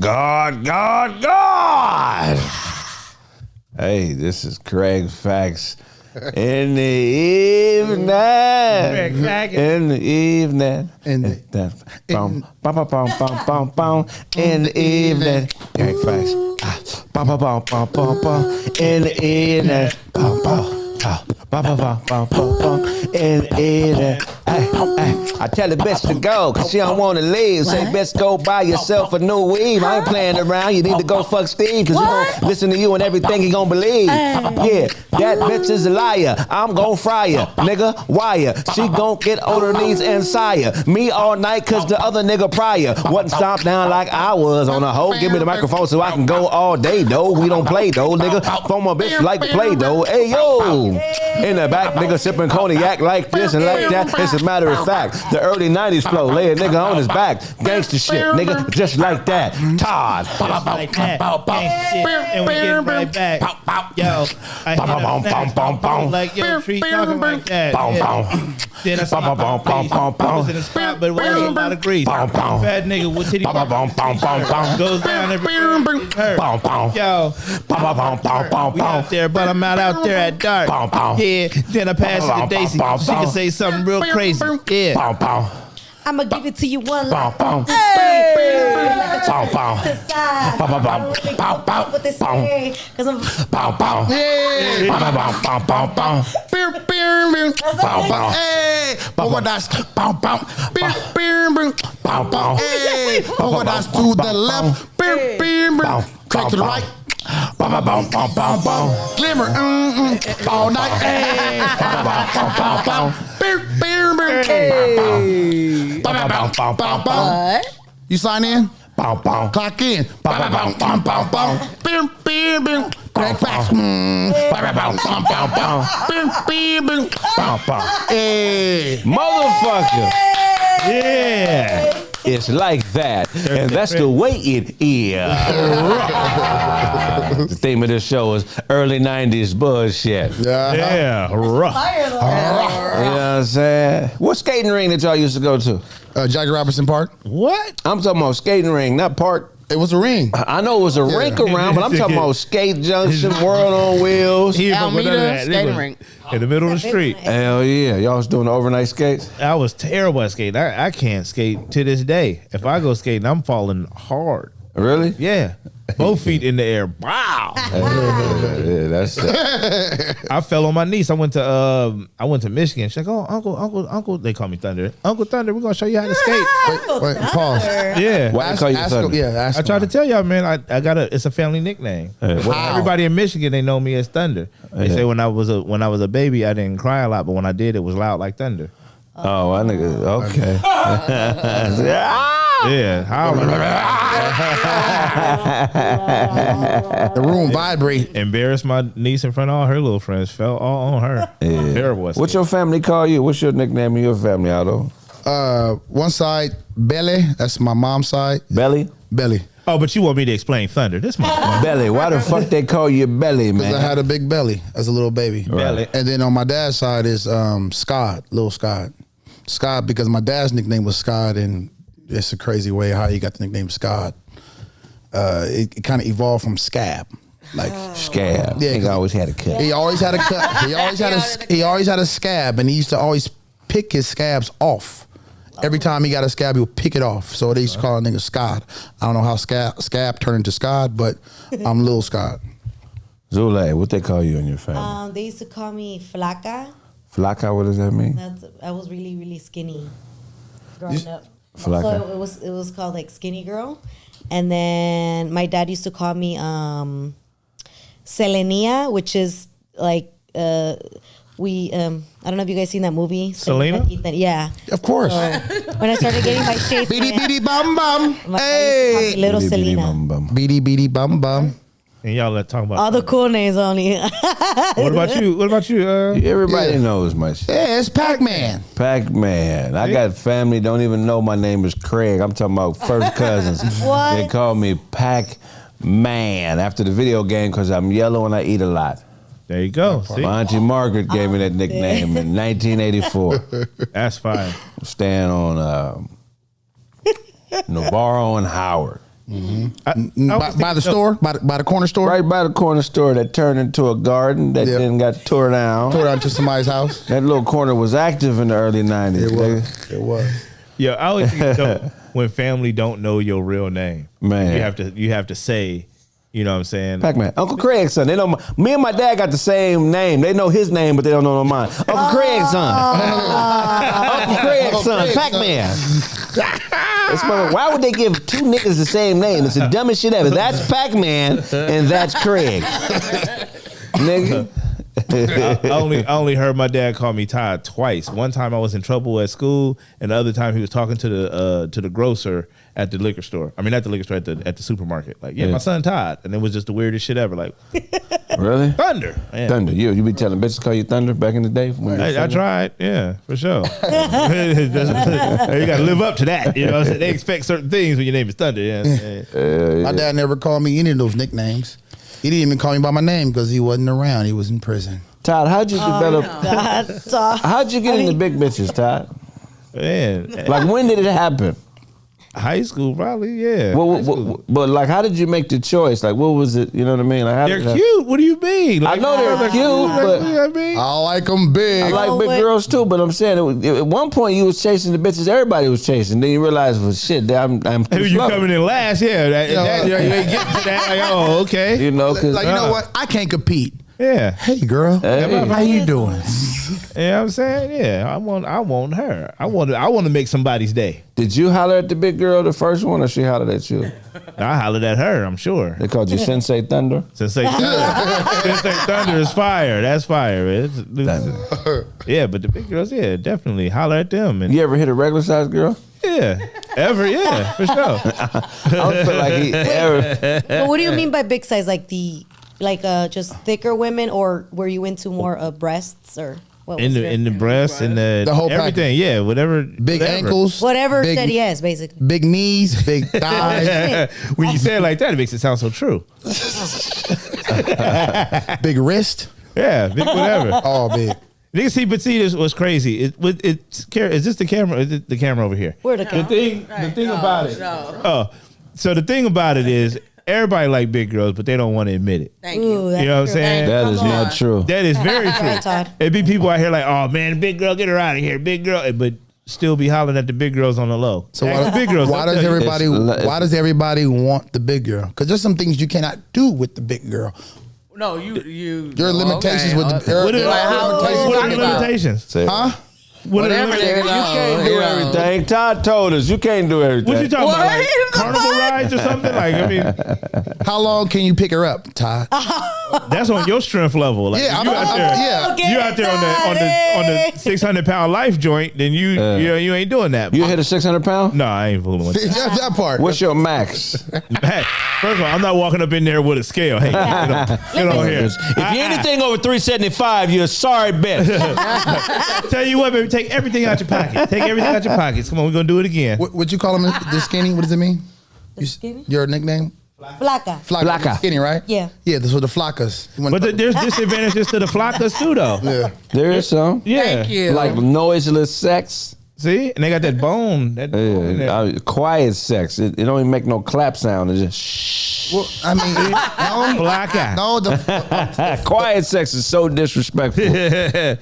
God. Hey, this is Craig Facts in the evening. In the evening. In the evening. Craig Facts. In the evening. I tell the bitch to go, cause she don't wanna leave. Say, bitch, go buy yourself a new weave. I ain't playing around, you need to go fuck Steve, cause he gon' listen to you and everything he gon' believe. Yeah, that bitch is a liar. I'm gon' fry her, nigga, wire. She gon' get on her knees and sire. Me all night, cause the other nigga prior wasn't stomped down like I was on a hoe. Give me the microphone so I can go all day, though. We don't play, though, nigga. Phone my bitch like Play-Doh. Hey, yo. In the back, nigga sipping cognac like this and like that. It's a matter of fact. The early 90s flow, lay a nigga on his back. Gangsta shit, nigga, just like that. Todd. Just like that. Gangsta shit. And we get right back. Yo, I hit up like, yo, Tree talking like that. Then I saw my face. I was in the spot, but it wasn't a lot of grease. Fat nigga with titty goes down every hurt. Yo, we out there, but I'm out there at dark. Yeah, then I pass it to Daisy. She can say something real crazy. Yeah. I'ma give it to you one like what they say, cause I'm that's to the left, crack to the right. Glimmer, all night. You sign in? Clock in. Craig Facts. Hey, motherfucker. Yeah. It's like that, and that's the way it is. The theme of this show is early 90s bullshit. Yeah, rough. You know what I'm saying? What skating ring did y'all used to go to? Jackie Robinson Park. What? I'm talking about skating ring, not park. It was a ring. I know it was a rink around, but I'm talking about skate junction, World on Wheels. Almeida skating rink. In the middle of the street. Hell yeah. Y'all was doing overnight skates? I was terrible at skating. I can't skate to this day. If I go skating, I'm falling hard. Really? Yeah. Both feet in the air. Wow. Yeah, that's it. I fell on my knees. I went to Michigan. She's like, oh, Uncle. They call me Thunder. Uncle Thunder, we're gonna show you how to skate. Wait, pause. Yeah. Why they call you Thunder? I tried to tell y'all, man. It's a family nickname. Everybody in Michigan, they know me as Thunder. They say when I was a baby, I didn't cry a lot, but when I did, it was loud like thunder. Oh, I nigga. Okay. Yeah. The room vibrate. Embarrassed my niece in front of all her little friends. Fell all on her. Yeah. Terrible. What's your family call you? What's your nickname of your family, Otto? One side, Belly. That's my mom's side. Belly? Belly. Oh, but you want me to explain Thunder. This my Belly. Why the fuck they call you Belly, man? Because I had a big belly as a little baby. Belly. And then on my dad's side is Scott, Little Scott. Scott, because my dad's nickname was Scott, and it's a crazy way how he got the nickname Scott. It kind of evolved from Scab. Like Scab. Yeah, he always had a cut. He always had a cut. He always had a scab, and he used to always pick his scabs off. Every time he got a scab, he would pick it off. So they used to call a nigga Scott. I don't know how scab turned into Scott, but I'm Lil Scott. Zule, what they call you in your family? They used to call me Flaca. Flaca, what does that mean? I was really, really skinny growing up. Flaca. So it was called like Skinny Girl. And then my dad used to call me Selenia, which is like I don't know if you guys seen that movie. Selena? Yeah. Of course. When I started getting my shape, Beady beady bum bum. my Hey. little Selena. Beady beady bum bum. And y'all let talk about All the cool names only. What about you? Everybody knows my shit. Yeah, it's Pac-Man. Pac-Man. I got family don't even know my name is Craig. I'm talking about first cousins. What? They call me Pac-Man after the video game because I'm yellow and I eat a lot. There you go. See? My Auntie Margaret gave me that nickname in 1984. That's fine. Staying on Navarro and Howard. By the store, by the corner store, Right by the corner store that turned into a garden that then got tore down. tore down to somebody's house. That little corner was active in the early 90s. It was. Yeah, I always think it's dope when family don't know your real name. Man. You have to say, you know what I'm saying? Pac-Man. Uncle Craig's son. They know me and my dad got the same name. They know his name, but they don't know mine. Uncle Craig's son. Uncle Craig's son. Pac-Man. Why would they give two niggas the same name? It's the dumbest shit ever. That's Pac-Man and that's Craig. Nigga. I only heard my dad call me Todd twice. One time I was in trouble at school, and the other time he was talking to the grocer at the liquor store. I mean, not the liquor store, at the supermarket. Like, my son Todd, and it was just the weirdest shit ever. Like, Really? Thunder, man. Thunder. You be telling bitches call you Thunder back in the day? I tried, yeah, for sure. You got to live up to that. You know, what I'm saying? They expect certain things when your name is Thunder. Yeah. My dad never called me any of those nicknames. He didn't even call me by my name because he wasn't around. He was in prison. Todd, how'd you develop? God. How'd you get into big bitches, Todd? Man, Like, when did it happen? high school probably, yeah. But like, how did you make the choice? Like, what was it? You know what I mean? Like, how They're cute. What do you mean? Like, I know they're cute, but you know what I mean? I like them big. I like big girls too. But I'm saying, at one point you was chasing the bitches everybody was chasing. Then you realized, well, shit, I'm too You slow. coming in last, yeah. You ain't getting to that. Like, oh, okay. You know, because Like, you know what? I can't compete. Yeah. Hey, girl. Hey. How you doing? You know what I'm saying? Yeah. I want her. I want to make somebody's day. Did you holler at the big girl, the first one, or she hollered at you? I hollered at her, I'm sure. They called you Sensei Thunder. Sensei Thunder is fire. That's fire. Yeah, but the big girls, yeah, definitely holler at them. And You ever hit a regular size girl? yeah, for sure. I don't feel like he ever. But what do you mean by big size? Like just thicker women, or were you into more breasts or what? In the breasts and the whole everything, yeah, whatever. Big whatever. ankles. whatever big, said yes, basically. Big knees, big thighs, When you say it like that, it makes it sound so true. big wrist. Yeah, big whatever. All big. Nigga, see, this was crazy. Is this the camera? Is it the camera over here? Where the camera? The thing about it. Oh, so the thing about it is everybody like big girls, but they don't want to admit it. Thank Ooh, you. that's You know what I'm true. saying? That is not true. That is very Right, true. Todd. It'd be people out here like, oh man, big girl, get her out of here, big girl, but still be hollering at the big girls on the low. So Ask why, the big girls. why they'll does tell you. everybody? Why does everybody want the big girl? Because there's some things you cannot do with the big girl. No, you. Your limitations with the What are, Like, how- what are talking the about? limitations? Say it. Huh? What are the Whatever, limitations? nigga. You can't do everything. Todd told us you can't do everything. What you talking about? Like What? carnival rides or something? Like, I mean, How long can you pick her up, Todd? that's on your strength level. Like, Yeah, if you out there, yeah. you out there on the 600-pound life joint, then you ain't doing that. You hit a 600 pound? No, I ain't fooling with that. that part. What's your max? Hey, first of all, I'm not walking up in there with a scale. Hey, get on here. If you're anything over 375, you're a sorry bitch. Tell you what, baby, take everything out your pocket. Take everything out your pockets. Come on, we're gonna do it again. What you call him? The skinny? What does it mean? Skinny? Your nickname? Flaca. Flocka. Skinny, right? Yeah. Yeah, this was the Flockas. But there's disadvantages to the flockas too, though. Yeah. There is some. Yeah. Thank you. Like noiseless sex. See, and they got that bone. That bone in there. Quiet sex. It don't even make no clap sound. It's just shh. Well, I mean, Flocka. no. Quiet sex is so disrespectful. That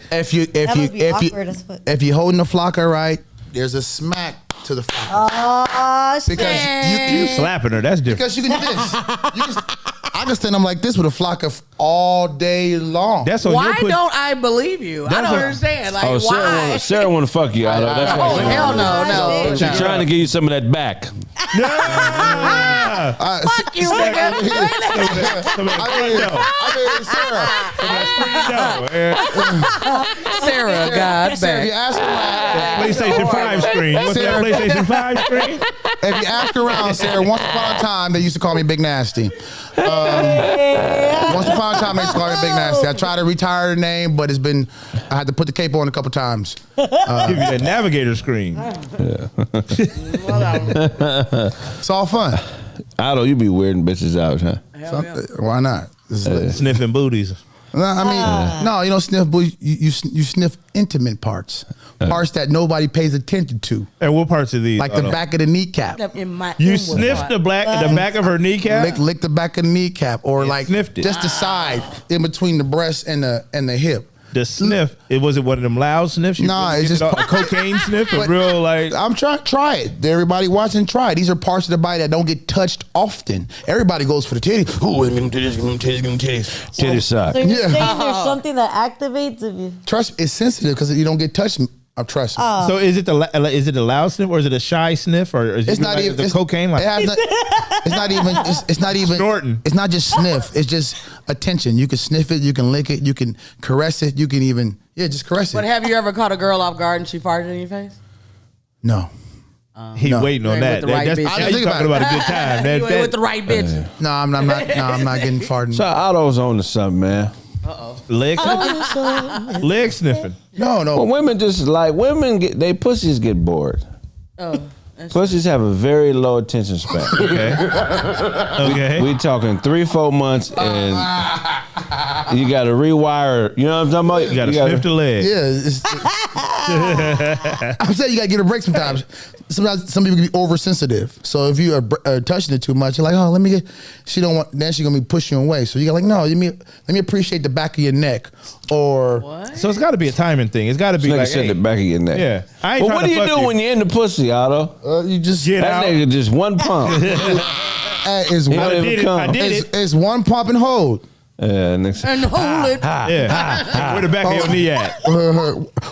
must be awkward as fuck. if you're holding the flocker right, there's a smack to the flocker. Oh, shit. Because you Slapping her, that's different. because you can do this. I can stand up like this with a flocker all day long. That's on Why your pussy. don't I believe you? I That's don't a- understand. Like, Oh, why? Sarah want to fuck you, Otto. That's Oh, why. hell no, no. She's trying to give you some of that back. Fuck you, nigga. Some of that Sarah, God, Sarah, if you back. ask around, PlayStation 5 screen. You want that Sarah- PlayStation 5 screen? if you ask around, Sarah, once upon a time they used to call me Big Nasty. Once upon a time they used to call me Big Nasty. I tried to retire the name, but I had to put the cape on a couple times. Give you that navigator screen. It's all fun. Otto, you be weirding bitches out, huh? Why not? This is lit. Sniffing booties. No, I mean, no, you don't sniff booty. You sniff intimate parts, parts that nobody pays attention to, And what parts of these? like the back of the kneecap. In my You inward sniffed part. the back of her kneecap. Lick the back of the kneecap, or like sniffed it. just the side in between the breast and the hip. The sniff. It was it one of them loud sniffs. You Nah, really it's give just- it a cocaine sniff. A But- real like. I'm try it. Everybody watching, try it. These are parts of the body that don't get touched often. Everybody goes for the titties. Ooh, give me titties, give me titties, give me titties. Titty suck. So you're Yeah. saying there's something that activates if you. Trust me, it's sensitive because you don't get touched. Trust me. So is it the loud sniff or is it a shy sniff or is It's it not like even the it's- cocaine like? it has not- it's not even. It's not even. Snorting. It's not just sniff. It's just attention. You can sniff it. You can lick it. You can caress it. You can even just caress But it. have you ever caught a girl off guard and she farted in your face? No, He No. waiting on You ain't that. with the right That's bitch. now I you think talking about about a good time. You ain't That, with the right bitch. no, I'm not. I'm not getting farting. So Otto's on to something, man. leg sniffing. Leg sniffing. No. Well, women just like they pussies get bored. Oh, Pussies have a very low attention span. Okay. Okay. We talking 3-4 months, and you got to rewire. You know what I'm talking about? You gotta sniff the leg. Yeah, I'm saying you gotta get a break sometimes. Sometimes some people can be oversensitive. So if you are touching it too much, you're like, oh, let me get. She don't want. Then she's gonna be pushing you away. So you got like, no, let me appreciate the back of your neck, or what? So it's got to be a timing thing. It's got to be Nigga like, sit in hey, the back of your neck. Yeah. I ain't But trying what to do you fuck do you. when you're in the pussy, Otto? you just Get That out. nigga just one pump. is He one. don't I even did it. come. I did it. It's one pump and hold. Next. And hold it. Yeah. Where the back of your knee at?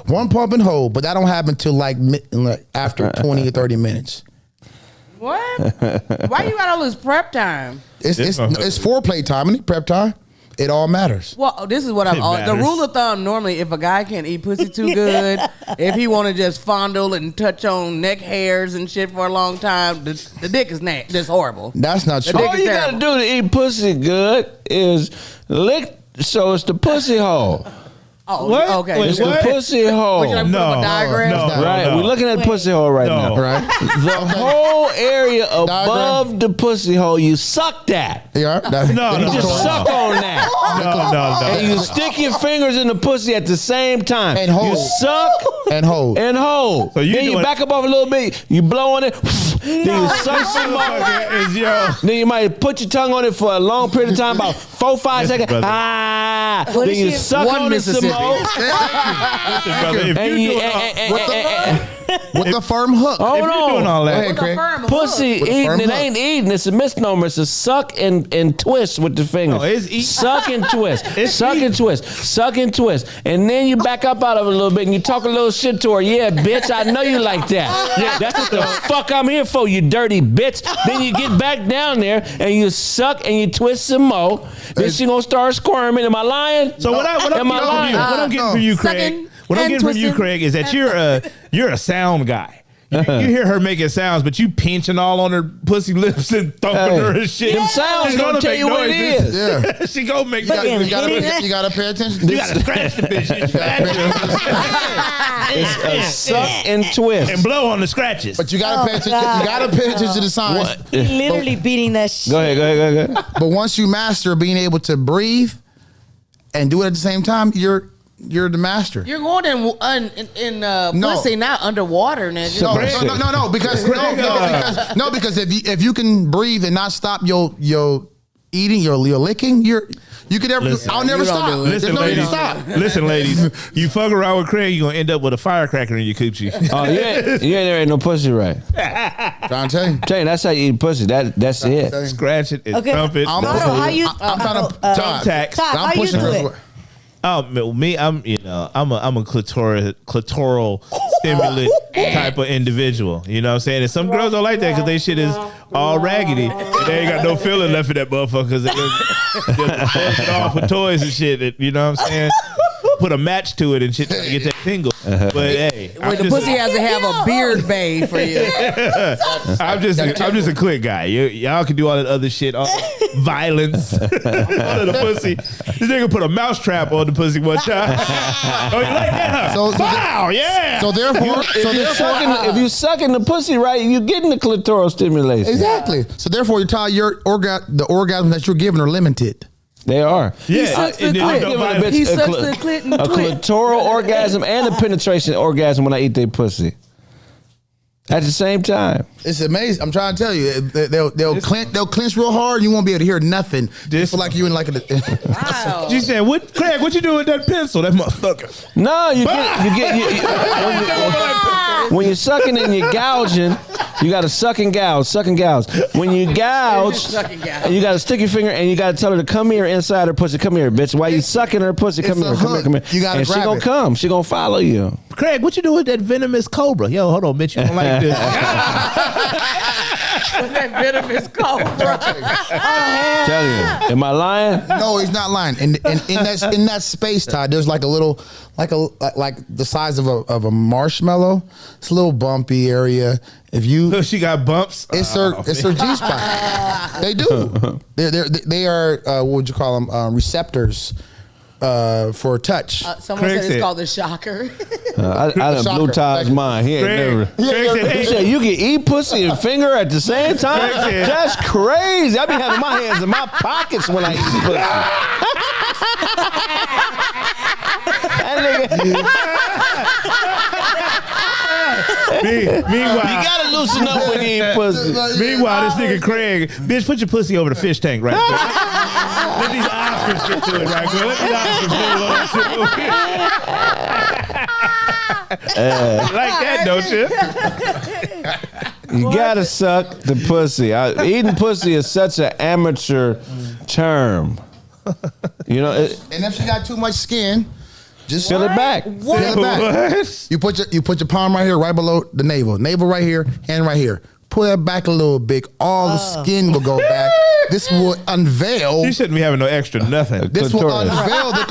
One pump and hold, but that don't happen till like after 20 or 30 minutes. What? Why you got all this prep time? It's foreplay time and prep time. It all matters. Well, this is what It I'm. The matters. rule of thumb normally, if a guy can't eat pussy too good, if he want to just fondle and touch on neck hairs and shit for a long time, the dick is that's horrible. That's not true. dick All is you gotta do to eat pussy good is lick. So it's the pussy hole. Oh, What? okay. Wait, It's what? the pussy hole. Would you like to put up a diagram? no. Right, we're looking at the pussy hole right No. now. Right? The whole area above the pussy hole, you suck that. Yeah. No, You no, just no. suck on that. No. And you stick your fingers in the pussy at the same time. And hold. You suck And hold. and hold. So you then you doing- back up off a little bit, you blow on it, then you suck some more. Motherfucker is yo. Then you might put your tongue on it for a long period of time, about 4-5 seconds. brother. What Then is you she- suck One on it some Mississippi. more. Listen, brother, if And you you, doing all, With the firm hook. hold if you doing on. all Go that, ahead, Craig. Pussy With a eating, firm it hook. ain't eating. It's a misnomer. It's a suck and twist with the fingers. No, it's eat. Suck and twist. It's Suck and twist. Suck and twist. And then you back up out of it a little bit and you talk a little shit to her. Yeah, bitch, I know you like that. Yeah, that's what the fuck I'm here for, you dirty bitch. Then you get back down there and you suck and you twist some more. Then she gonna start squirming. Am I lying? So what I'm Am I lying? getting from you, Craig, Sucking what I'm and getting from you, twisting. Craig, is that you're a sound guy. You hear her making sounds, but you pinching all on her pussy lips and thumping Hey, her and shit. them sounds She's gonna tell make you what it noises. is. Yeah. She gonna make Fucking noises. hitting You gotta pay attention. You gotta scratch the bitch. You It's a suck and twist. and blow on the scratches. But you gotta pay attention. You gotta pay attention to the signs. Literally beating that shit. Go ahead. But once you master being able to breathe and do it at the same time, you're the master. You're going in No. pussy, not underwater, nigga. No, because if you can breathe and not stop your eating, your licking, you could never. Listen, I'll never you don't stop. do it. There's Listen, no need to ladies. stop. Listen, ladies. You fuck around with Craig, you're gonna end up with a firecracker in your coochie. Oh, yeah, there ain't no pussy right. Trying to tell you. Tell you, that's how you eat pussy. That's it. Scratch it and Okay. thump it. I'm- Otto, how you? I'm trying to Thumbtacks. Todd, how I'm you pushing do girls it? away. Oh, me, I'm a clitoral stimulant type of individual. You know what I'm saying? And some girls don't like that because they shit is all raggedy. And they ain't got no feeling left in that motherfucker because they just off with toys and shit. You know what I'm saying? Put a match to it and shit to get that tingle. But hey, When the pussy has to have a beard bay for you. I'm just a click guy. Y'all can do all that other shit, all violence, all of the pussy. This nigga put a mouse trap on the pussy one time. Oh, you like that? Huh? Wow, yeah. So therefore, If you sucking the pussy right, you getting the clitoral stimulation. exactly. So therefore, the orgasm that you're giving are limited. They are. Yeah, sucks the and then clit. you know, Giving a bitch He a sucks clit- the clit and a twit. clitoral orgasm and a penetration orgasm when I eat their pussy. At the same time. It's amazing. I'm trying to tell you, they'll clench real hard. You won't be able to hear nothing. This- Feel like you in like a. Wow. She said, "What, Craig? What you doing with that pencil? That motherfucker." No, when you're sucking and you're gouging, you got to suck and gouge. When you gouge, Suck and gouge. and you got to stick your finger and you got to tell her to come here inside her pussy. Come here, bitch. While you sucking her pussy, come It's here, a come here, hook. come here. You gotta and she grab gonna it. come. She gonna follow you. Craig, what you doing with that venomous cobra? Yo, hold on, bitch. You don't like this? With that venomous cobra. Tell you. Am I lying? No, he's not lying. And in that space, Todd, there's like a little, like the size of a marshmallow. It's a little bumpy area. If you, She got bumps. it's her G spot. They do. They are what would you call them? Receptors for touch. Someone Craig said said- it's called the shocker. I done Shocker. blew Todd's mind. He ain't never. Craig said, You "Hey, said you can eat pussy and finger at the same time? Craig said- That's crazy. I be having my hands in my pockets when I eat pussy. That nigga, meanwhile, you gotta loosen up when you eat pussy. Meanwhile, this nigga Craig, bitch, put your pussy over the fish tank right quick. Let these Oscars get to it right quick. Let these Oscars get like that, don't you? You gotta suck the pussy. Eating pussy is such an amateur term. You know, And if she got too much skin, just feel it back. Peel it back. What? You put your palm right here, right below the navel. Navel right here, hand right here. Pull that back a little bit. All the skin will go back. This will unveil. You shouldn't be having no extra nothing. This will Clitoris. unveil the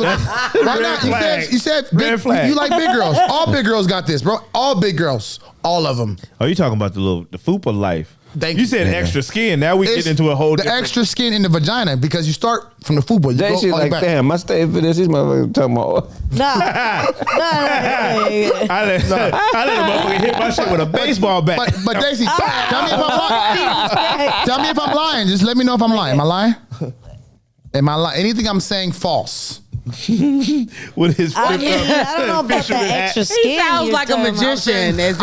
right now. flag. You said Red big, flag. you like big girls. All big girls got this, bro. All big girls. All of them. Oh, you talking about the fupa life? Thank you you. said extra skin. Now we get into a whole the different. extra skin in the vagina because you start from the fupa. You Daisy go all the like, way back. damn, I stayed for this. These motherfuckers talking about. Nah. I let a motherfucker hit my shit with a baseball bat. But Daisy, tell me if I'm lying. Tell me if I'm lying. Just let me know if I'm lying. Am I lying? Am I lying? Anything I'm saying false? with his I mean, I don't know about that fisherman hat. extra skin. He sounds you're like a talking about. magician. As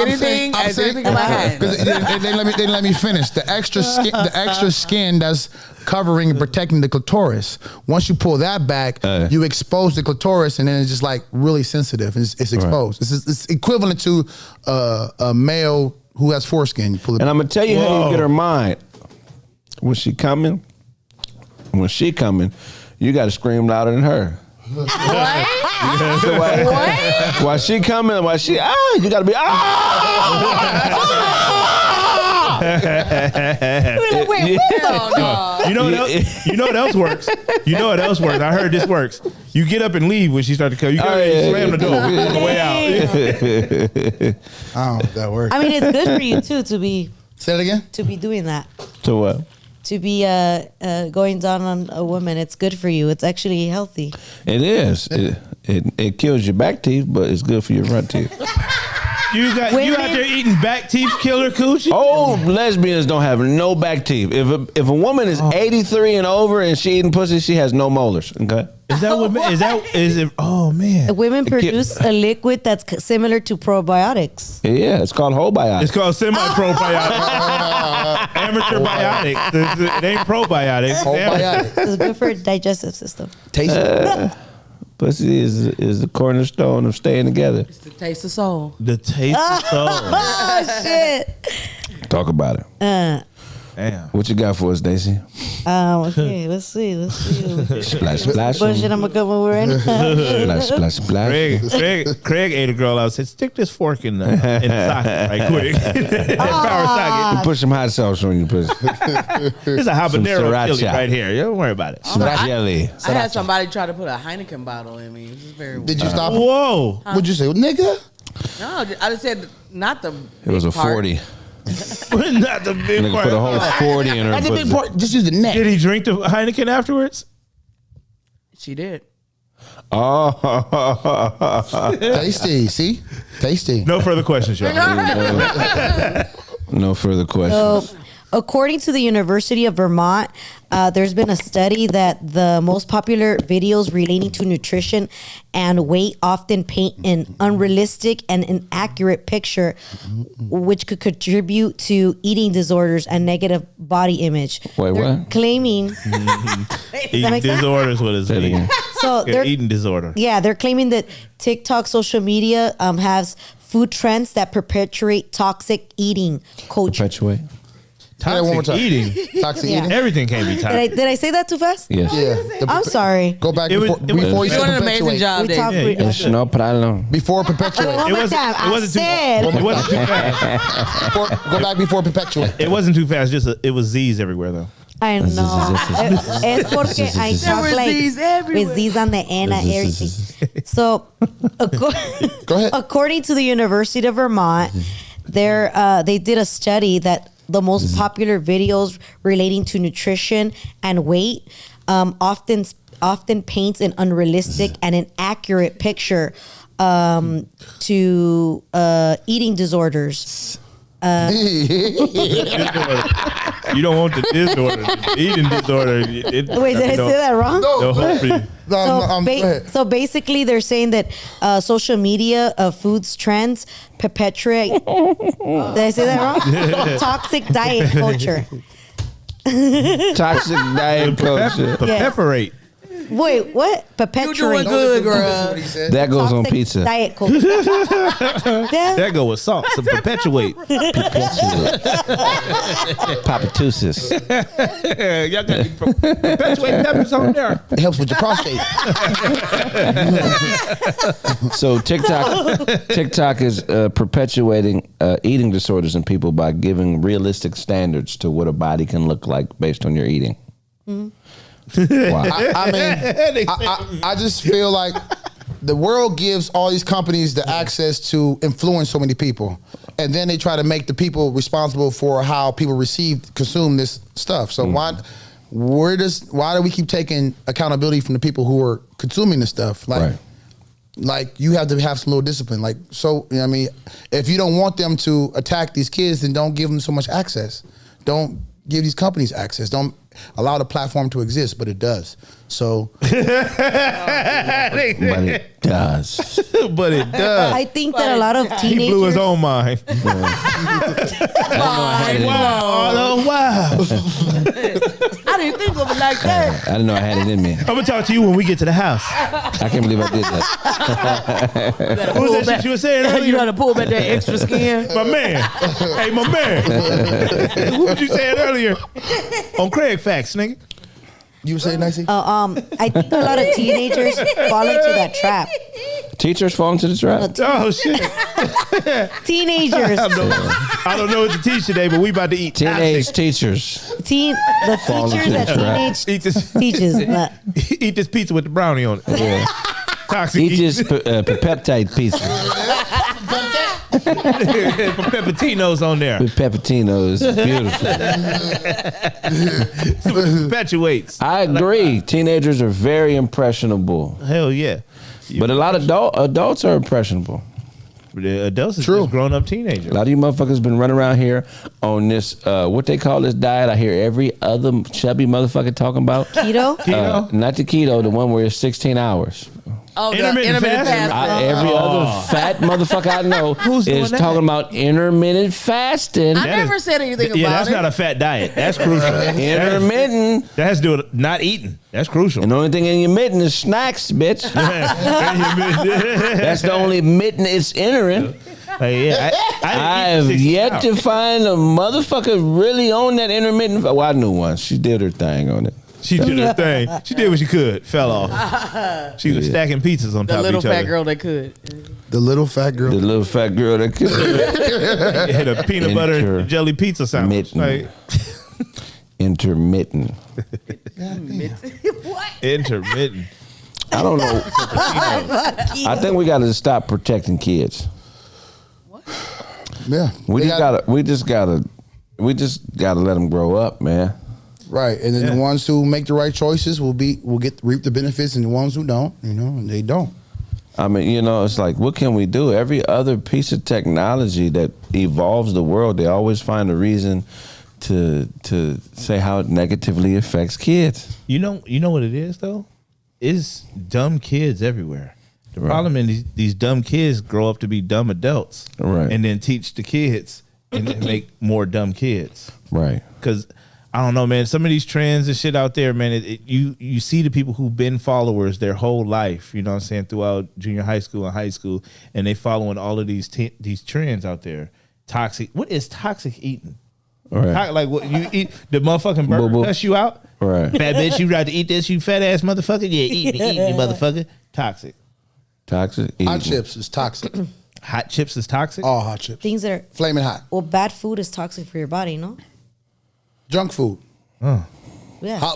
anything behind. Because they let me finish. The extra skin that's covering and protecting the clitoris. Once you pull that back, you expose the clitoris, and then it's just like really sensitive. It's exposed. It's equivalent to a male who has foreskin. You pull it. And I'm gonna tell you how Whoa. you get her mind. When she coming, you gotta scream louder than her. What? While she coming, you gotta be Wait, Hell no. You know what else works? You know what else works? I heard this works. You get up and leave when she starts to come. You go slam the door on the way out. I don't know if that works. I mean, it's good for you too to be Say it again. doing that. To what? To be going down on a woman. It's good for you. It's actually healthy. It is. It kills your back teeth, but it's good for your front teeth. You out there eating back teeth killer coochie? Old lesbians don't have no back teeth. If a woman is 83 and over and she eating pussy, she has no molars. Okay. Is it? Oh man. Women produce a liquid that's similar to probiotics. Yeah, it's called probiotics. It's called semi-probiotic. Amateur biotics. It ain't probiotics. Probiotic. It's good for the digestive system. Taste. Pussy is the cornerstone of staying together. It's the taste of soul. The taste of soul. Oh shit! Talk about it. Damn. What you got for us, Daisy? Okay, let's see. Splash, splash. Bullshit, I'm gonna come over anytime. Splash, splash, splash. Craig ate a girl out. Said, "Stick this fork in the socket right quick." Power socket. Put some hot sauce on your pussy. It's a habanero sriracha. chili right here. Don't worry about it. Some jelly. I had somebody try to put a Heineken bottle in me. This is very weird. Did you stop? Whoa. What'd you say, nigga? No, I just said not the. It was a big part. 40. Not the big Nigga part. put a whole 40 in her That's the big pussy. part. Just use the neck. Did he drink the Heineken afterwards? She did. Oh. Tasty. See? Tasty. No further questions, y'all. No further questions. So, according to the University of Vermont, there's been a study that the most popular videos relating to nutrition and weight often paint an unrealistic and inaccurate picture, which could contribute to eating disorders and negative body image. Wait, They're what? claiming Eating make sense? disorders. What is Say it it? again. so. Yeah, They're eating disorder. Yeah, they're claiming that TikTok social media has food trends that perpetuate toxic eating culture. Perpetuate. Say that one more Toxic time. eating. Toxic Yeah. eating. Everything can be toxic. Did I say that too fast? Yes. Yeah. I'm sorry. Go back It was- before, it was- before you You're said doing an amazing perpetuate. job, We Dave. talk. Yeah, yeah. It's no problem. Before perpetuate. One more time. It wasn't too. It wasn't too fast. Go back before perpetuate. It wasn't too fast. It was Z's everywhere though. I know. Es porque I talk There were like Z's everywhere. with Z's on the end and everything. So, Go ahead. according to the University of Vermont, they did a study that the most popular videos relating to nutrition and weight often paints an unrealistic and inaccurate picture to eating disorders. You don't want the disorder, the eating disorder. Wait, did I say that wrong? No. Hopefully. No, So, go ahead. so basically, they're saying that social media foods trends perpetuate. Did I say that wrong? Toxic diet culture. Toxic diet culture. Perpetuate. Wait, what? You Perpetuate. doing good, girl. That goes on Toxic pizza. Diet culture. Yeah. That go with salt. So perpetuate. Papatusis. Y'all got the perpetuate peppers on there. It helps with your prostate. So TikTok is perpetuating eating disorders in people by giving realistic standards to what a body can look like based on your eating. Wow. I mean, I just feel like the world gives all these companies the access to influence so many people, and then they try to make the people responsible for how people consume this stuff. So why do we keep taking accountability from the people who are consuming this stuff? Like, Right. like you have to have some little discipline. Like, so you know what I mean, if you don't want them to attack these kids, then don't give them so much access. Don't give these companies access. Don't allow the platform to exist, but it does. So, But it does. But it does. I think that a lot of He blew his teenagers. own mind. Wow. Wow. I didn't think of it like that. I didn't know I had it in me. I'm going to talk to you when we get to the house. I can't believe I did that. What was that shit you were saying earlier? You got to pull back that extra skin. My man. Hey, my man. What was you saying earlier? On Craig Facts, nigga. you were saying, Nicey? I think a lot of teenagers fall into that trap. Teachers fall into the trap. Oh, shit. Teenagers, I don't know what to teach today, but we about to eat Teenage toxic. teachers. the Fall teachers into that the trap. teenage Eat this, teaches. eat this pizza with the brownie on it. Yeah. Toxic. Eat this peptide pizza Put peppertinos on there. with peppertinos. Beautiful. Perpetuates. I agree. Teenagers are very impressionable, Hell yeah. but a lot of adults are impressionable. The adults is True. just grown up teenagers. A lot of you motherfuckers been running around here on this what they call this diet. I hear every other chubby motherfucker talking about. Keto? Keto? Not the keto, the one where it's 16 hours. Oh, the Intermittent intermittent fasting? fasting. Every other fat motherfucker I know Who's doing is that? talking about intermittent fasting. I never said anything about Yeah, that's it. not a fat diet. That's crucial. Intermittent. That has to do with not eating. That's crucial. And the only thing in your mitten is snacks, bitch. That's the only mitten it's entering. Yeah, I have yet to find a motherfucker really on that intermittent. Well, I knew one. She did her thing on it. She did her thing. She did what she could. Fell off. She was stacking pizzas on The top little of each fat other. girl that could. The little fat girl. The little fat girl that could. Hit a peanut butter and jelly pizza sandwich. Intermittent. Like, Intermittent. intermittent. I don't know. I think we got to stop protecting kids. Yeah. We They just got- gotta let them grow up, man. Right, and then Yeah. the ones who make the right choices will reap the benefits, and the ones who don't, they don't. I mean, it's like, what can we do? Every other piece of technology that evolves the world, they always find a reason to say how it negatively affects kids. You know what it is though? It's dumb kids everywhere. The problem is these dumb kids grow up to be dumb adults, Right. and then teach the kids and then make more dumb kids. Right. Because I don't know, man. Some of these trends and shit out there, man. You see the people who've been followers their whole life. You know what I'm saying, throughout junior high school and high school, and they following all of these trends out there. Toxic. What is toxic eating? Right. Like what you eat? The motherfucking burger Boo-boo. cuss you out. Right. Bad bitch, you rather eat this, you fat ass motherfucker? Yeah, eat me, you motherfucker. Toxic. Toxic. Hot eating. chips is toxic. Hot chips is toxic. All hot chips. Things that are Flaming hot. well, bad food is toxic for your body, no? Junk food. Yeah.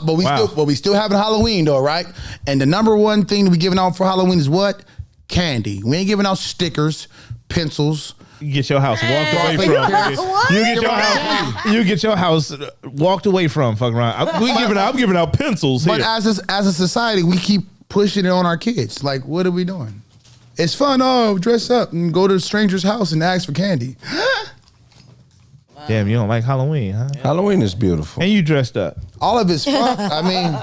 But we still having Halloween though, right? And the number one thing that we giving out for Halloween is what? Candy. We ain't giving out stickers, pencils. You get your house walked away from. You get your house. You get your house walked away from. Fuck around. I'm giving out pencils here. But as a society, we keep pushing it on our kids. Like, what are we doing? It's fun. Oh, dress up and go to a stranger's house and ask for candy. Damn, you don't like Halloween, huh? Halloween is beautiful. And you dressed up. All of it's fun. I mean,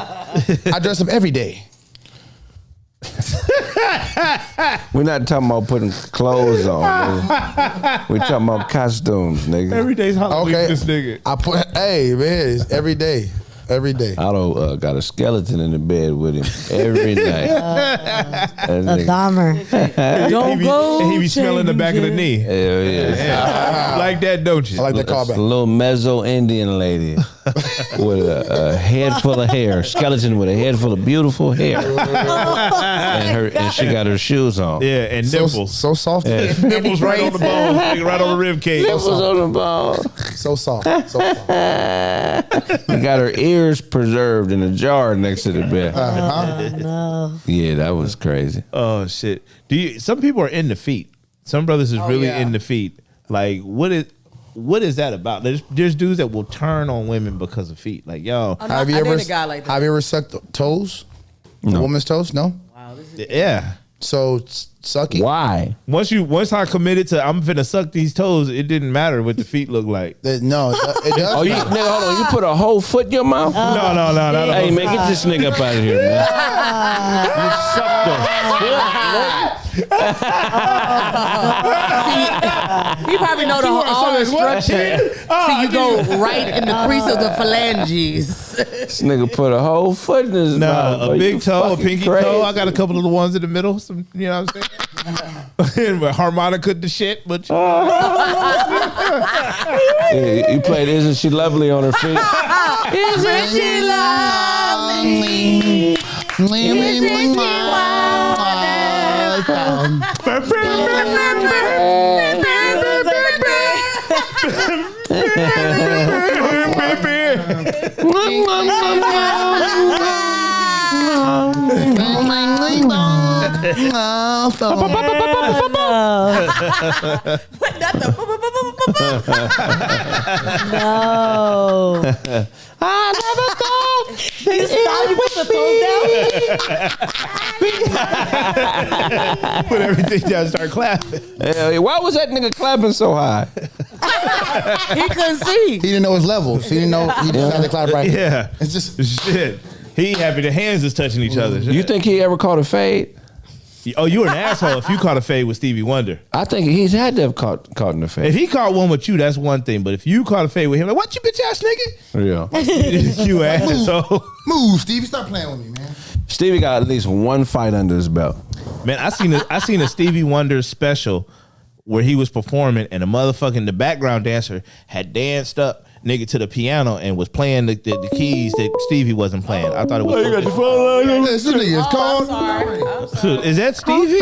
I dress up every day. We're not talking about putting clothes on. Nigga. We're talking about costumes, nigga. Every day's Halloween. Okay. This nigga. Hey man, it's every day. Every day. Otto got a skeleton in the bed with him every night. A Dahmer. He be smelling the back of the knee. Hell yeah. Like that, don't you? I like that A callback. little Mezzo Indian lady with a head full of hair, skeleton with a head full of beautiful hair, and she got her shoes on. Yeah, and nipples. So soft. Yeah. Nipples right on the bone, nigga, right on the rib cage. Nipples on the bone. So soft. So soft. She got her ears preserved in a jar next to the bed. No. Yeah, that was crazy. Oh shit! Some people are into feet. Some brothers is really yeah. into feet. Like what is that about? There's dudes that will turn on women because of feet. Like yo, Have you I ever dated a guy like that. Have you ever sucked toes? A woman's toes? No. Wow, this is yeah. So sucking. Why? Once I committed to I'm finna suck these toes, it didn't matter what the feet look like. No, it does. Oh, nigga, hold on. You put a whole foot in your mouth? No. Hey, man, get this nigga up out of here, man. You suck the foot, nigga. You probably know all the structure. So you go right in the crease of the phalanges. This nigga put a whole foot in his mouth. No, Boy, a big you toe, a fucking pinky crazy. toe. I got a couple of the ones in the middle. Some, you know what I'm saying? Harmonica the shit, but Yeah, you played Isn't She Lovely on her feet? Isn't she lovely? Isn't she No. I never thought. You stop. You put the toes down. put everything down and start clapping. Hell yeah. Why was that nigga clapping so high? He couldn't see. He didn't know his levels. He didn't know. He just had to clap right. Yeah. It's just. Shit. He happy the hands is touching each other. You think he ever caught a fade? Oh, you were an asshole if you caught a fade with Stevie Wonder. I think he's had to have caught in the If fade. he caught one with you, that's one thing. But if you caught a fade with him, like, what you bitch ass nigga? Yeah. You asshole. Move, Stevie. Stop playing with me, man. Stevie got at least one fight under his belt. Man, I seen a Stevie Wonder special where he was performing and the background dancer had danced up nigga to the piano and was playing the keys that Stevie wasn't playing. I thought it was. This nigga is called. So, is that Stevie?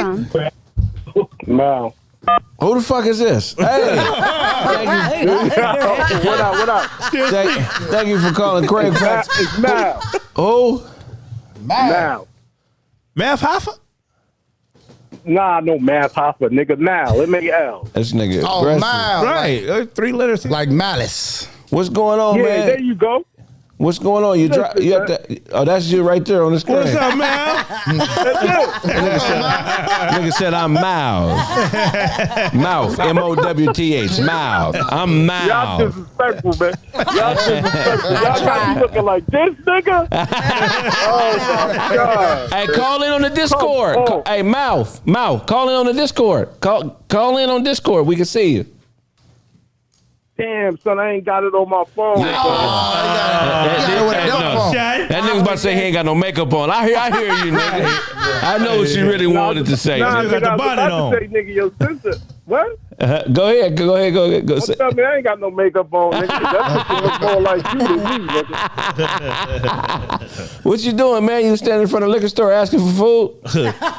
No. Who the fuck is this? Hey. What up? Thank you for calling Craig Facts. It's Mal. Who? Mal. Math Hoffa? Nah, no Math Hoffa, nigga. Mal. M-A-L. This nigga Oh, aggressive. Mal. Right. 3 letters. Like malice. What's going on, Yeah, man? there you go. What's going on? You have to, oh, that's you right there on the screen. What's up, man? Nigga said I'm Miles. Mouth. M-O-W-T-H. Mouth. I'm Y'all Miles. disrespectful, man. Y'all disrespectful. Y'all got me looking like this, nigga. Oh my god. Hey, call in on the Discord. Oh. Hey, Mouth. Call in on the Discord. Call in on Discord. We can see you. Damn, son, I ain't got it on my phone. That nigga's about to say he ain't got no makeup on. I hear you, nigga. I know what you really wanted to say. Nah, You got nigga, the bonnet I was about on. to say, nigga, your sister. What? Go ahead. Go What's say. up, man? I ain't got no makeup on, nigga. That shit look more like you than me, nigga. What you doing, man? You standing in front of the liquor store asking for food?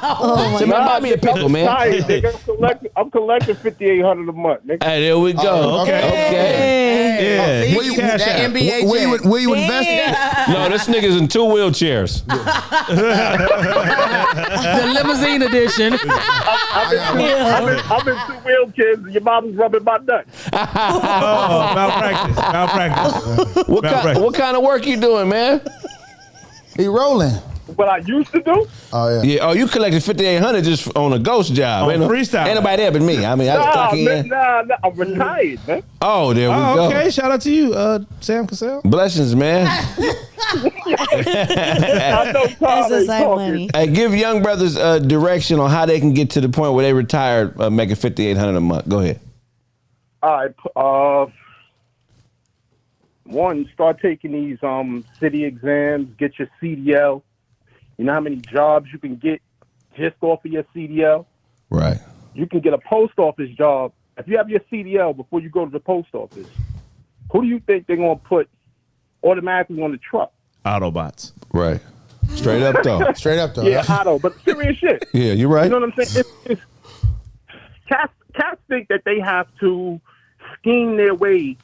Oh Say, man, buy me a pickle, man. Tired, nigga. I'm collecting $5,800 a month, nigga. Hey, there we go. Yeah. Where you, Cash that out. NBA check. Where you invested? No, this nigga's in 2 wheelchairs. The limousine edition. I've been 2 wheelchairs and your mama's rubbing my nuts. Oh, malpractice. What kind of work you doing, man? He rolling. What I used to do? Oh yeah. Yeah. Oh, you collected $5,800 just on a ghost job. On freestyle. Ain't nobody there but me. I mean, I Nah, clock in. man, nah, I'm retired, man. Oh, there we go. Oh, okay. Shout out to you, Sam Cassell. Blessings, man. I know That's Tom the ain't side talking. money. Hey, give young brothers direction on how they can get to the point where they retire making $5,800 a month. Go ahead. All right. One, start taking these city exams. Get your CDL. You know how many jobs you can get just off of your CDL? Right. You can get a post office job. If you have your CDL before you go to the post office, who do you think they're going to put automatically on the truck? Autobots. Right. Straight up though. Straight up though. Yeah, Otto, but serious shit. Yeah, you're right. You know what I'm saying? Cats think that they have to scheme their way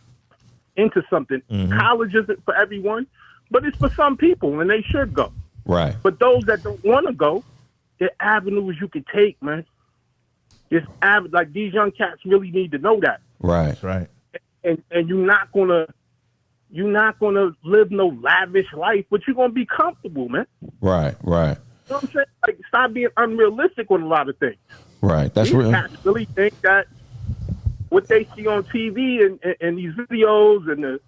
into something. College isn't for everyone, but it's for some people, and they should go. Right. But those that don't want to go, there are avenues you can take, man. Like these young cats really need to know that. Right. That's right. And you're not gonna live no lavish life, but you're gonna be comfortable, man. Right. Right. You know what I'm saying? Like, stop being unrealistic with a lot of things. Right. That's These real. cats really think that what they see on TV and these videos and the,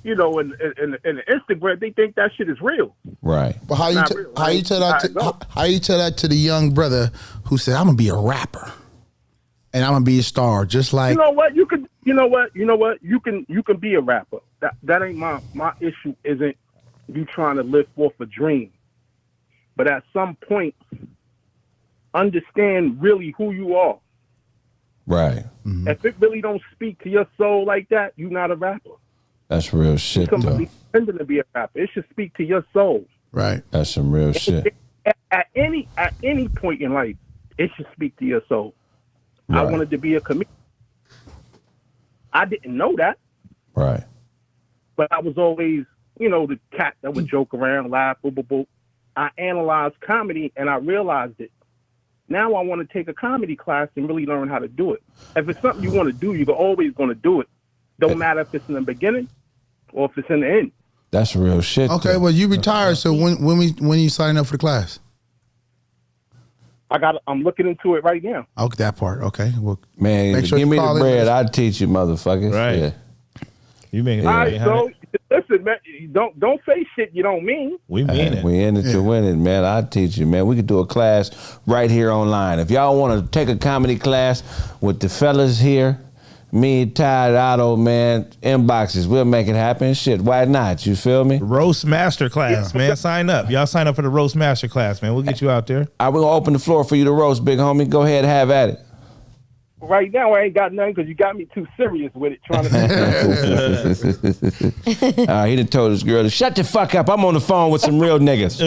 you know, and the Instagram, they think that shit is real. Right. But how you Not t- real, how you right? tell that to, how you tell that to the young brother who said I'm gonna be a rapper and I'm gonna be a star just like You know what? You can be a rapper. That ain't my issue. Isn't you trying to live forth a dream? But at some point, understand really who you are. Right. If it really don't speak to your soul like that, you're not a rapper. That's real shit Somebody though. pretending to be a rapper. It should speak to your soul. right. That's some real shit. At any point in life, it should speak to your soul. I Right. wanted to be a comedian. I didn't know that, Right. but I was always, you know, the cat that would joke around, laugh, boo, boo, boo. I analyzed comedy and I realized it. Now I want to take a comedy class and really learn how to do it. If it's something you want to do, you're always going to do it. Don't matter if it's in the beginning or if it's in the end. That's real shit. Okay, though. well you retired, so when you signing up for the class? I'm looking into it right now. Okay, that part. Okay. Well, Man, Make sure give you me the call in. bread. I'll teach you, motherfuckers. Right. Yeah. You make it. All right, so listen, man, don't say shit you don't mean. We mean it. We in it to win it, man. I'll teach you, man. We could do a class right here online. If y'all want to take a comedy class with the fellas here, me, Ty, Otto, man, inboxes. We'll make it happen. Shit, why not? You feel me? Roast Master Class, man. Sign up. Y'all sign up for the Roast Master Class, man. We'll get you out there. I will open the floor for you to roast, big homie. Go ahead, have at it. Right now, I ain't got nothing because you got me too serious with it. Trying to. He done told this girl to shut the fuck up. I'm on the phone with some real niggas.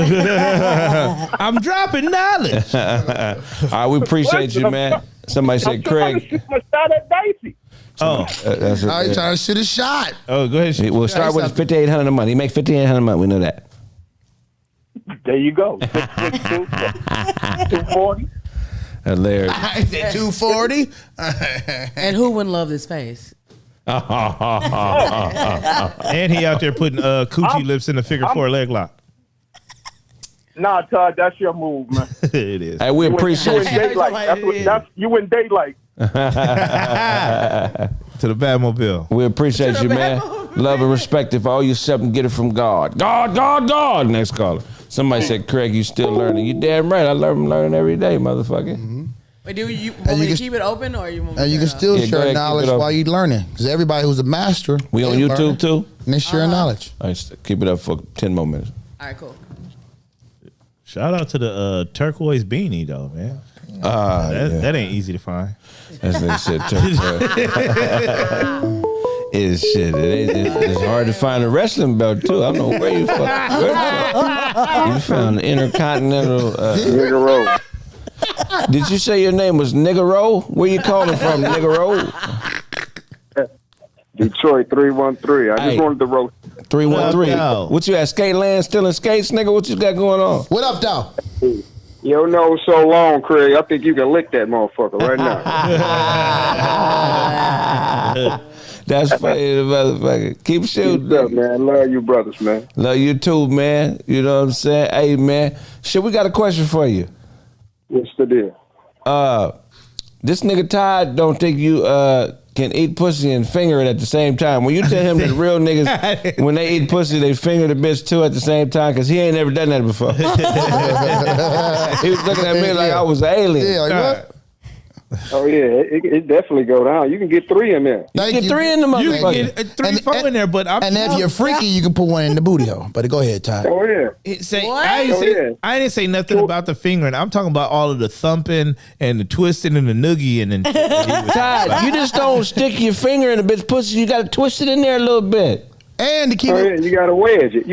I'm dropping knowledge. All right, we appreciate you, man. Somebody I'm said, trying to Craig. shoot my shot at Dicey. Oh, That's I it. trying to shoot a shot. oh, go ahead. We'll start with $5,800 a month. He make $5,800 a month. We know that. There you go. 240. Hilarious. I said 240. And who wouldn't love this face? And he out there putting coochie lips in the figure 4 leg lock. Nah, Todd, that's your move, man. It is. Hey, we appreciate You you. in daylight. That's you in daylight. To the Batmobile. We appreciate you, man. Love and respect. If all you something, get it from God. God. Next caller. Somebody said, Craig, you still learning. You damn right. I'm learning every day, motherfucker. Wait, do you want me to keep it open or you want me And you to can still Yeah, go share ahead, keep knowledge it open. while you learning. Because everybody who's a master, We on they YouTube learning, too? and they share knowledge. All right, keep it up for 10 more minutes. All right, cool. Shout out to the turquoise beanie, though, man. That ain't easy to find. That's that shit. It's shit. It's hard to find a wrestling belt too. I don't know where you you found the Intercontinental. Nigga Road. Did you say your name was Nigero? Where you calling from, Nigero? Detroit 313. I just Hey. wanted to roast. 313. Yo. What you at Skateland? Still in skates, nigga? What you got going on? What up, though? Yo, no, so long, Craig. I think you can lick that motherfucker right now. That's funny, the motherfucker. Keep shooting. What's up, Nigga. man? Love you, brothers, man. Love you too, man. You know what I'm saying? Hey, man. Shit, we got a question for you. What's the deal? This nigga Todd don't think you can eat pussy and finger it at the same time. When you tell him that real niggas, when they eat pussy, they finger the bitch too at the same time, because he ain't never done that before. He was looking at me like I was an alien. Yeah, like what? Oh, yeah, it definitely go down. You can get 3 in there. You get 3 in the You can motherfucker. get 3, 4 in there, but I'm And if you're freaky, you can put one in the booty hole. But go ahead, Ty. Oh, yeah. I didn't say nothing about the fingering. I'm talking about all of the thumping and the twisting and the noogie and then. Todd, you just don't stick your finger in a bitch pussy. You got to twist it in there a little bit. And to keep Oh, it. yeah, you got to wedge it.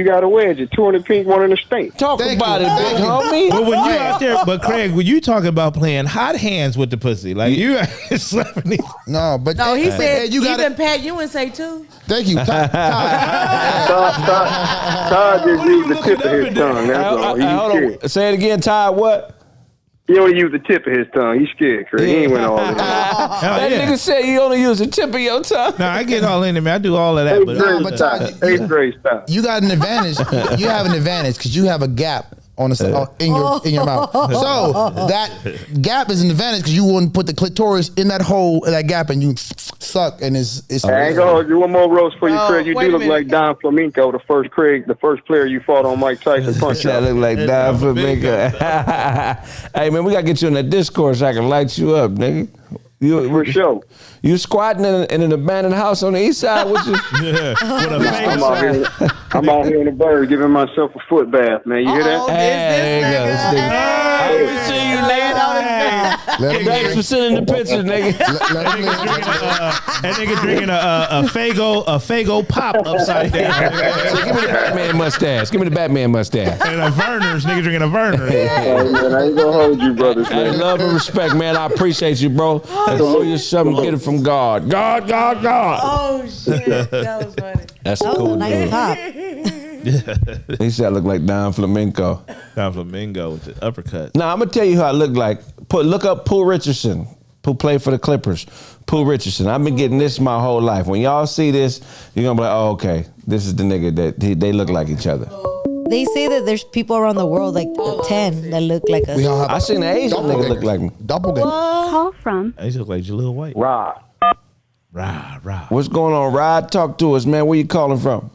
2 in the pink, 1 in the stink. Talk Thank about you. it, big homie. But when you out there, Craig, when you talking about playing hot hands with the pussy, like you slapping these. No, but No, he said you got even it. Pat Ewing too. Thank you, Ty. Todd just used the tip of his tongue. That's all. He's Hold scared. on. Say it again, Todd. What? He only used the tip of his tongue. He's scared, Craig. He ain't went all in. That nigga said you only use the tip of your tongue. No, I get all in there, man. I do all of that. Eighth But grade but style. Todd, Eighth grade style. You got an advantage. You have an advantage because you have a gap on the in your mouth. So that gap is an advantage because you wouldn't put the clitoris in that hole, that gap, and you suck, and it's. I ain't gonna hold you. One more roast for you, Oh, Craig. You wait do a look minute. like Don Flamenco, the first player you fought on Mike Tyson punch That out. look like Don Flamenco. Hey man, we gotta get you in that Discord so I can light you up, nigga. For sure. You squatting in an abandoned house on the east side? What you? I'm out here in the bird giving myself a foot bath, man. You hear that? Hey, there you go. Hey, we see you, nigga. Thanks for sending the picture, nigga. that nigga drinking a Fago pop upside down. Give me the Batman mustache. Give me the Batman mustache. And a Verner's, nigga drinking a Verner. Hey, man, I ain't gonna hold you, brothers, Hey, man. love and respect, man. I appreciate you, bro. If you something, get it from God. God. Oh shit, that was funny. That's a Oh, cool nice dude. top. He said I look like Don Flamenco. Don Flamingo with the uppercut. Now I'm gonna tell you who I look like. Look up Pooh Richardson, who played for the Clippers. Pooh Richardson. I've been getting this my whole life. When y'all see this, you're gonna be like, oh, okay, this is the nigga that they look like each other. They say that there's people around the world, like 10, that look like us. We all have I seen an Asian nigga look like me. doppelganger. Call from He look like Jaleel White. Rod. Rah. What's going on, Rod? Talk to us, man. Where you calling from?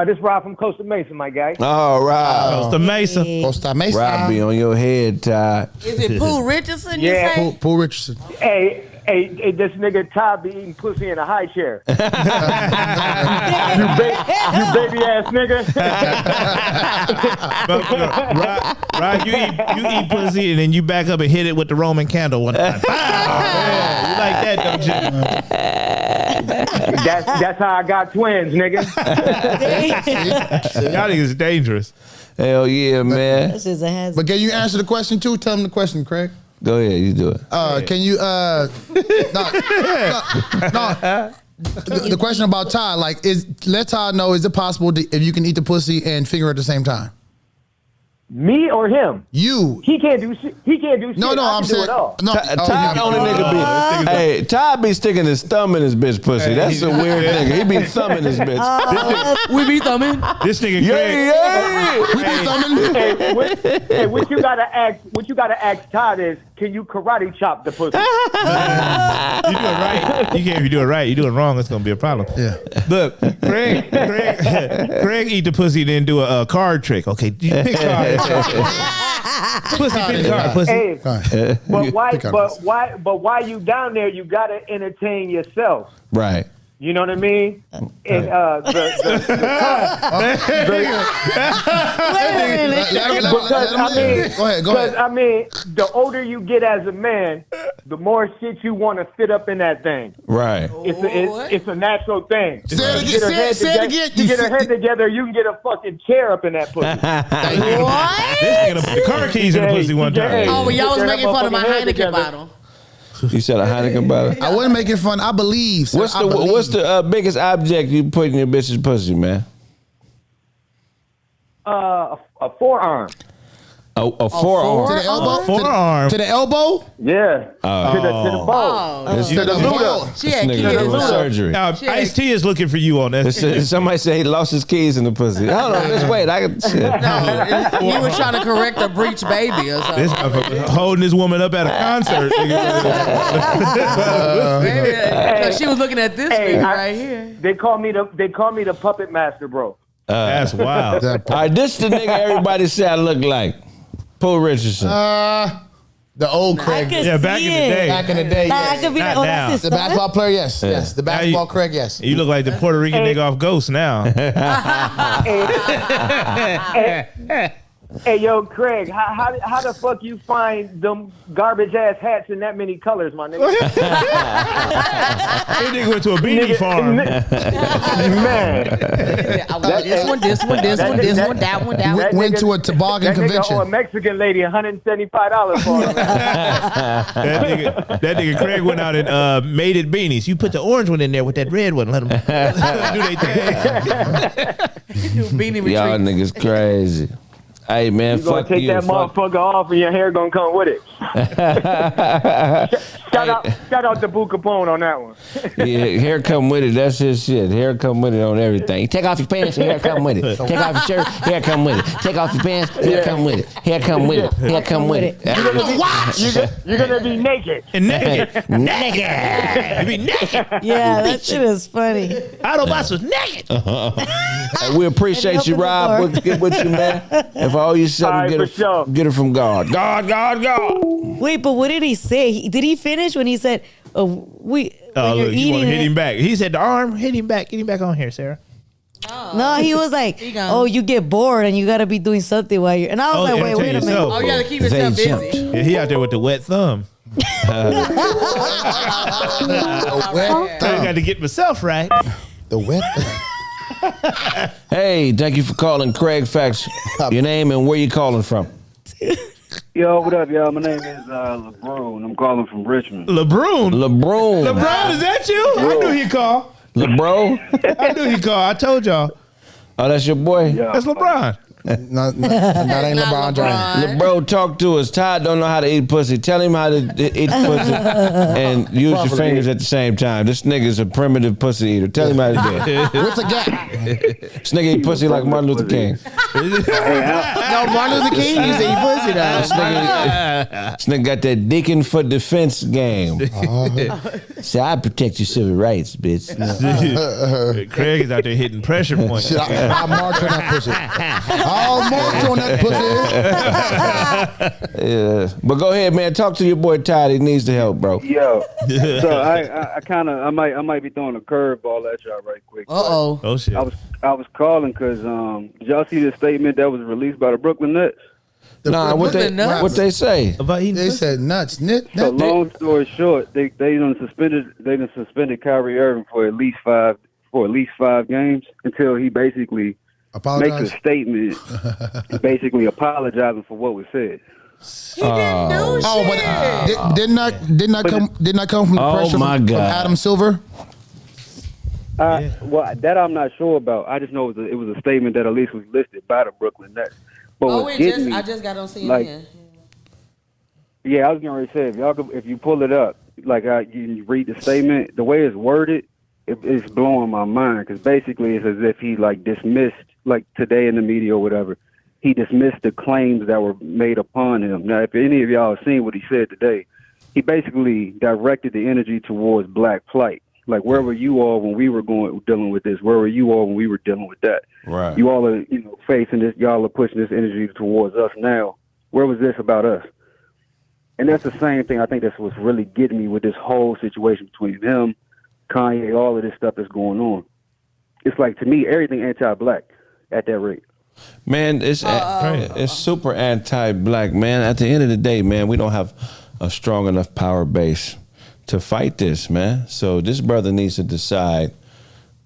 This is Rob from Costa Mesa, my guy. Oh, Rod. The Mesa. Costa Mesa. Rod be on your head, Ty. Is it Pooh Richardson? You Yeah. say? Paul Richardson. Hey, this nigga Todd be eating pussy in a high chair. you baby ass nigga. Rod, you eat pussy and then you back up and hit it with the Roman candle one time. Yeah, you like that, don't you? That's how I got twins, nigga. Y'all niggas dangerous. Hell yeah, man. This is a hazard. But can you answer the question too? Tell him the question, Craig. Go ahead, you do it. Can you no. The question about Todd, like, let Todd know, is it possible if you can eat the pussy and finger at the same time? Me or him? You. He can't do shit. He can't do shit. No, I I'm can do saying. it all. No, Todd on the nigga be. Hey, Todd be sticking his thumb in his bitch pussy. That's a weird nigga. He be thumbing his bitch. We be thumbing. This nigga Craig. We be thumbing. Hey, what you gotta ask Todd is, can you karate chop the pussy? You do it right. You can't if you do it right. You do it wrong, it's gonna be a problem. Yeah. Look, Craig eat the pussy, then do a card trick. Okay, you pick card. Pussy, pick card. Pussy. Hey, but why? Pick on But us. why? But while you down there, you gotta entertain yourself. Right. You know what I mean? And Wait a minute. because I mean, Go ahead. because I mean, the older you get as a man, the more shit you want to fit up in that thing. Right. It's a natural thing. Say it You get her again. head Say it together- again. You get her head together, you can get a fucking chair up in that pussy. This nigga put the car keys in the pussy one time. Oh, well, y'all was Get making that fun of my motherfucking head Heineken together. bottle. You said a Heineken bottle. I wasn't making fun. I believe. Sir. What's I the believe. what's the biggest object you put in your bitch's pussy, man? A forearm. A forearm. to the elbow? Forearm. To the elbow? Yeah. To the bone. This To the ball. She had nigga kids. doing surgery. Now, Ice-T is looking for you on that. Somebody say he lost his keys in the pussy. I don't know. Just wait. I can. Shit. He was trying to correct a breech baby or something. This motherfucker holding this woman up at a concert. Maybe, she was looking at this Hey, nigga right here. They call me the puppet master, bro. That's wild. All right, this the nigga everybody say I look like. Paul Richardson. The old Craig. could Yeah, back see in the it. day. Back in the day, Nah, I yes. could be Not like, oh, now. that's his The son? basketball player, yes. Yes. The basketball Craig, yes. You look like the Puerto Rican nigga off Ghost now. Hey, yo, Craig, how the fuck you find them garbage ass hats in that many colors, my nigga? This nigga went to a beanie farm. Man, This one, that one. That Went nigga- to a toboggan that nigga convention. owe a Mexican lady $175 for him. That nigga Craig went out and made it beanies. You put the orange one in there with that red one. Let them do their thing. Beanie Y'all retreat. niggas crazy. Hey man, You gonna fuck take you. that Fuck. motherfucker off and your hair gonna come with it. Shout out to Boo Capone on that one. Yeah, hair come with it. That's his shit. Hair come with it on everything. Take off your pants, hair come with it. Take off your shirt, hair come with it. Take off your pants, hair come with it. Hair come with it. Hair come with it. You're gonna be naked. And naked. Naked. You be naked. Yeah, that shit is funny. Autobots was naked. Hey, we appreciate you, Rob. We'll get with you, man. If I owe you All something, right, get for it, sure. get it from God. God. Wait, but what did he say? Did he finish when he said, when Oh, you're look, you want eating to hit him it? back. He said the arm, hit him back. Get him back on here, Sarah. No, he was like, He gone. oh, you get bored and you got to be doing something while you're, and I was like, wait a entertain minute. yourself. Oh, you gotta keep yourself They busy. Yeah, he out there with the wet thumb. The wet I thumb. got to get myself right. The wet Hey, thank you for calling Craig Facts. Your name and where you calling from? Yo, what up, y'all? My name is LeBron. I'm calling from Richmond. LeBron. LeBron. LeBron, is that you? I knew he'd call. LeBron? I knew he'd call. I told y'all. Oh, that's your boy? Yeah. That's LeBron. No, that ain't LeBron James. LeBron, talk to us. Todd don't know how to eat pussy. Tell him how to eat pussy and use your fingers at the same time. This nigga's a primitive pussy eater. Tell him how to do it. What's the gap? This nigga eat pussy like Martin Luther King. No, Martin Luther King used to eat pussy though. This nigga got that Deacon for Defense game. Say, I protect your civil rights, bitch. Craig is out there hitting pressure points. Shit, I'll march on that pussy. I'll march on that pussy. Yeah. But go ahead, man. Talk to your boy Todd. He needs the help, bro. Yo, so I might be throwing a curveball at y'all right quick. Uh-oh. Oh, shit. I was calling because did y'all see the statement that was released by the Brooklyn Nets? Nah, what they say? About eating They pussy? said nuts. So long story short, they done suspended Kyrie Irving for at least 5 games until he basically Apologize. makes a statement, basically apologizing for what was said. Oh, but didn't that come from the Oh, pressure my from God. Adam Silver? Well, that I'm not sure about. I just know it was a statement that at least was listed by the Brooklyn Nets. But Oh, what's getting me, I just got on CNN. like, yeah, I was going to say, if you pull it up, like you read the statement, the way it's worded, it's blowing my mind because basically it's as if he like dismissed, like today in the media or whatever, he dismissed the claims that were made upon him. Now, if any of y'all have seen what he said today, he basically directed the energy towards black plight. Like, where were you all when we were dealing with this? Where were you all when we were dealing with that? Right. You all are, facing this. Y'all are pushing this energy towards us now. Where was this about us? And that's the same thing. I think that's what's really getting me with this whole situation between him, Kanye, all of this stuff that's going on. It's like, to me, everything anti-black at that rate. Man, it's super anti-black, man. At the end of the day, man, we don't have a strong enough power base to fight this, man. So this brother needs to decide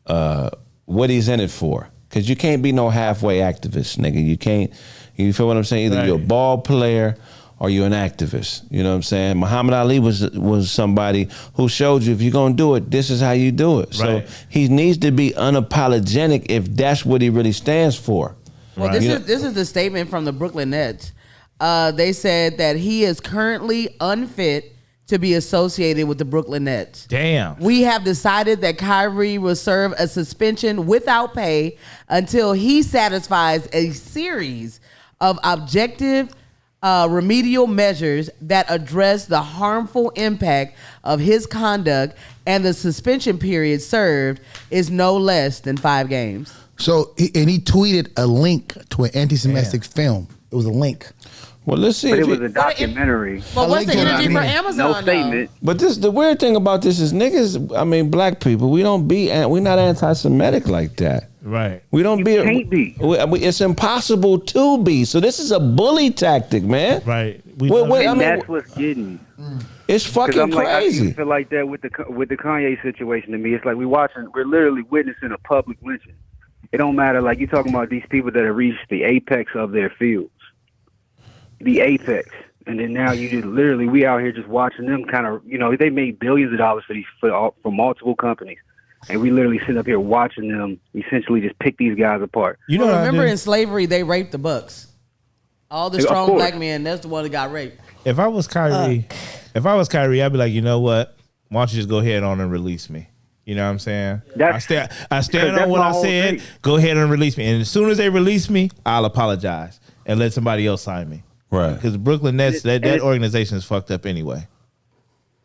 what he's in it for. Because you can't be no halfway activist, nigga. You can't, you feel what I'm saying? Either you're a ball player or you're an activist. You know what I'm saying? Muhammad Ali was somebody who showed you if you're going to do it, this is how you do it. So he needs to be unapologetic if that's what he really stands for. Well, this is the statement from the Brooklyn Nets. They said that he is currently unfit to be associated with the Brooklyn Nets. Damn. We have decided that Kyrie will serve a suspension without pay until he satisfies a series of objective remedial measures that address the harmful impact of his conduct, and the suspension period served is no less than 5 games. So, he tweeted a link to an anti-Semitic film. It was a link. Well, let's see. But it was a documentary. But what's the energy for Amazon? No statement. But the weird thing about this is niggas, I mean, black people, we're not anti-Semitic like that. Right. We don't be. Can't be. It's impossible to be. So this is a bully tactic, man. Right. That's what's getting me. It's fucking I'm like, crazy. I feel like that with the Kanye situation to me. It's like we're literally witnessing a public lynching. It don't matter. Like, you talking about these people that have reached the apex of their fields. The apex, and then now you just literally we out here just watching them kind of, they made billions of dollars for multiple companies, and we literally sit up here watching them essentially just pick these guys apart. Remember in slavery they raped the bucks. All the strong black men, that's the one that got raped. If I was Kyrie, I'd be like, you know what? Why don't you just go ahead on and release me? You know what I'm saying? I stand on what I said. Go ahead and release me, and as soon as they release me, I'll apologize and let somebody else sign me. Right, because the Brooklyn Nets, that organization is fucked up anyway.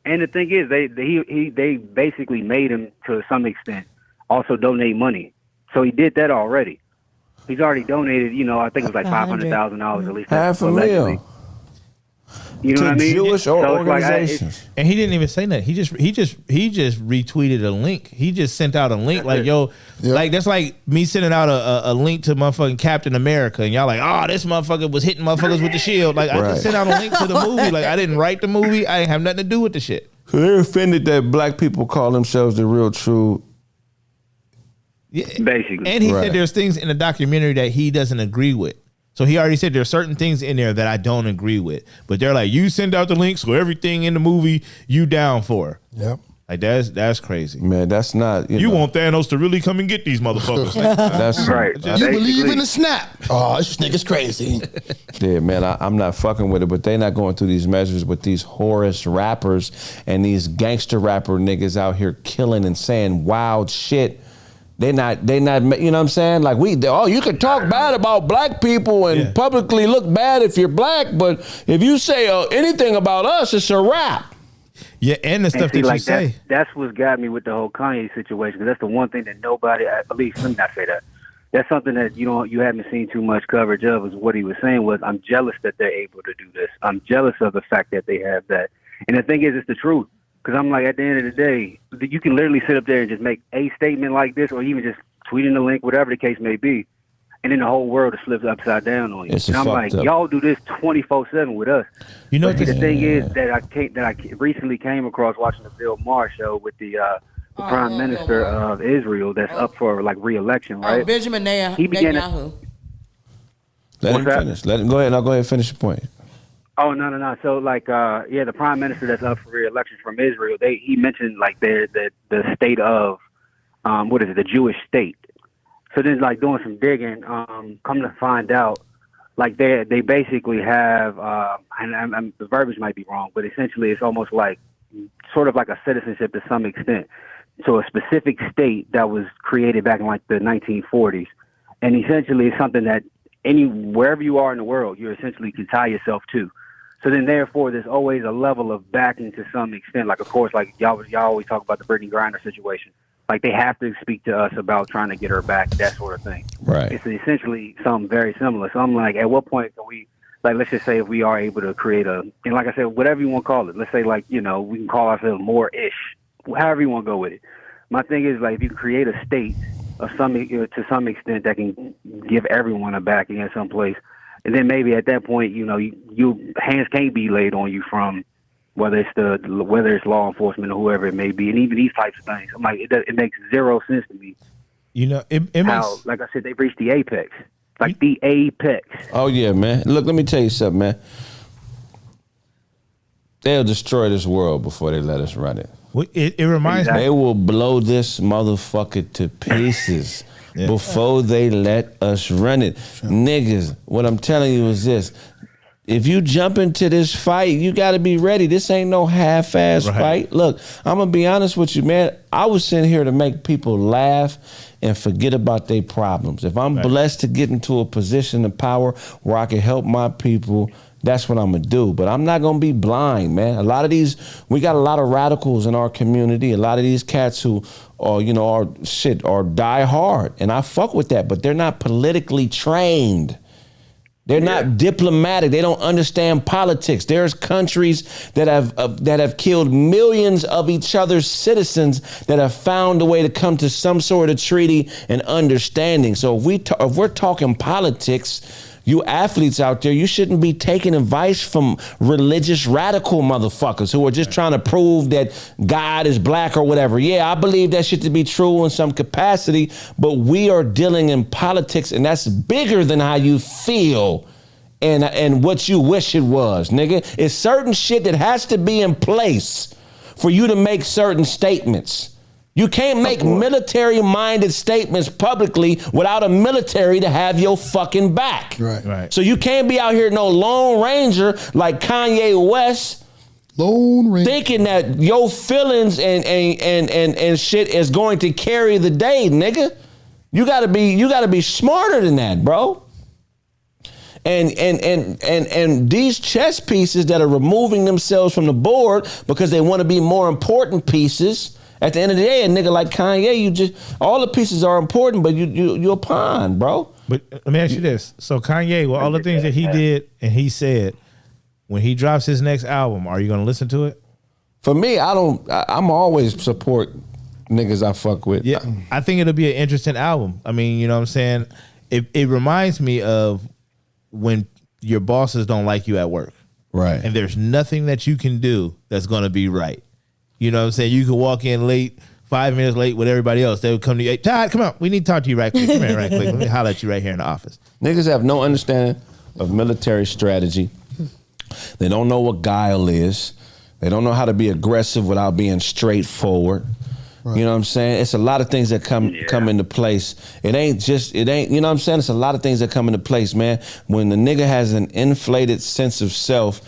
And the thing is, they basically made him to some extent also donate money. So he did that already. He's already donated. I think it was like $500,000 at least. $500,000. You know what I mean? Jewish organizations. And he didn't even say that. He just retweeted a link. He just sent out a link like, like that's like me sending out a link to motherfucking Captain America, and y'all like, oh, this motherfucker was hitting motherfuckers with the shield. Like, I just sent out a link to the movie. Like, I didn't write the movie. I didn't have nothing to do with the shit. So they're offended that black people call themselves the real true. Yeah, basically. And he said there's things in the documentary that he doesn't agree with. So he already said there's certain things in there that I don't agree with. But they're like, you send out the links, so everything in the movie you down for. Yep. Like, that's crazy. Man, that's not... You want Thanos to really come and get these motherfuckers. That's right. You believe in the snap. Oh, this nigga's crazy. Yeah, man, I'm not fucking with it, but they not going through these measures with these whorish rappers and these gangster rapper niggas out here killing and saying wild shit. They not, you know what I'm saying? Like, you can talk bad about black people and publicly look bad if you're black, but if you say anything about us, it's a rap. Yeah, and the stuff that you say. That's what got me with the whole Kanye situation, because that's the one thing that nobody, at least let me not say that. That's something that you haven't seen too much coverage of, is what he was saying was, I'm jealous that they're able to do this. I'm jealous of the fact that they have that. And the thing is, it's the truth. Because I'm like, at the end of the day, you can literally sit up there and just make a statement like this, or even just tweet in the link, whatever the case may be, and then the whole world is flipped upside down on you. And I'm like, y'all do this 24/7 with us. You know, but the thing is that I recently came across watching the Bill Maher show with the Prime Minister of Israel that's up for like re-election, right? Benjamin Netanyahu. He began to, let him finish. Let him go ahead. I'll go ahead and finish your point. Oh, no. So, like, the prime minister that's up for re-election from Israel, he mentioned, like, the state of, the Jewish state. So then, like, doing some digging, come to find out, like they basically have, and the verbiage might be wrong, but essentially it's almost like sort of like a citizenship to some extent. So a specific state that was created back in like the 1940s, and essentially it's something that wherever you are in the world, you essentially can tie yourself to. So then, therefore, there's always a level of backing to some extent. Like, of course, like y'all always talk about the Brittany Griner situation. Like, they have to speak to us about trying to get her back, that sort of thing. Right. It's essentially something very similar. So I'm like, at what point can we, like, let's just say if we are able to create and like I said, whatever you want to call it. Let's say, like, we can call ourselves more-ish, however you want to go with it. My thing is, like, if you create a state of to some extent that can give everyone a backing at some place, and then maybe at that point, you hands can't be laid on you from whether it's law enforcement or whoever it may be, and even these types of things. I'm like, it makes zero sense to me. It makes, like I said, they've reached the apex, the apex. Oh yeah, man. Look, let me tell you something, man. They'll destroy this world before they let us run it. It reminds me. They will blow this motherfucker to pieces. Before they let us run it. Sure. Niggas, what I'm telling you is this. If you jump into this fight, you got to be ready. This ain't no half-ass fight. Look, I'm going to be honest with you, man. I was sitting here to make people laugh and forget about their problems. If I'm blessed to get into a position of power where I can help my people, that's what I'm going to do. But I'm not going to be blind, man. We got a lot of radicals in our community. A lot of these cats who are die hard. And I fuck with that, but they're not politically trained. They're not diplomatic. They don't understand politics. There's countries that have killed millions of each other's citizens that have found a way to come to some sort of treaty and understanding. So if we're talking politics, you athletes out there, you shouldn't be taking advice from religious radical motherfuckers who are just trying to prove that God is black or whatever. Yeah, I believe that shit to be true in some capacity, but we are dealing in politics, and that's bigger than how you feel and what you wish it was, nigga. It's certain shit that has to be in place for you to make certain statements. You can't make military-minded statements publicly without a military to have your fucking back. Right. So you can't be out here no Lone Ranger like Kanye West, thinking that your feelings and shit is going to carry the day, nigga. You gotta be smarter than that, bro. And these chess pieces that are removing themselves from the board because they want to be more important pieces. At the end of the day, a nigga like Kanye, all the pieces are important, but you're a pawn, bro. But let me ask you this. So Kanye, all the things that he did and he said, when he drops his next album, are you going to listen to it? For me, I'm always support niggas I fuck with. Yeah, I think it'll be an interesting album. I mean, you know what I'm saying? It reminds me of when your bosses don't like you at work. Right. And there's nothing that you can do that's going to be right. You know what I'm saying? You could walk in late, 5 minutes late with everybody else. They would come to you, hey, Todd, come on. We need to talk to you right quick. Come here right quick. Let me holler at you right here in the office. Niggas have no understanding of military strategy. They don't know what guile is. They don't know how to be aggressive without being straightforward. Right. You know what I'm saying? It's a lot of things that come into place. It ain't, you know what I'm saying? It's a lot of things that come into place, man. When the nigga has an inflated sense of self,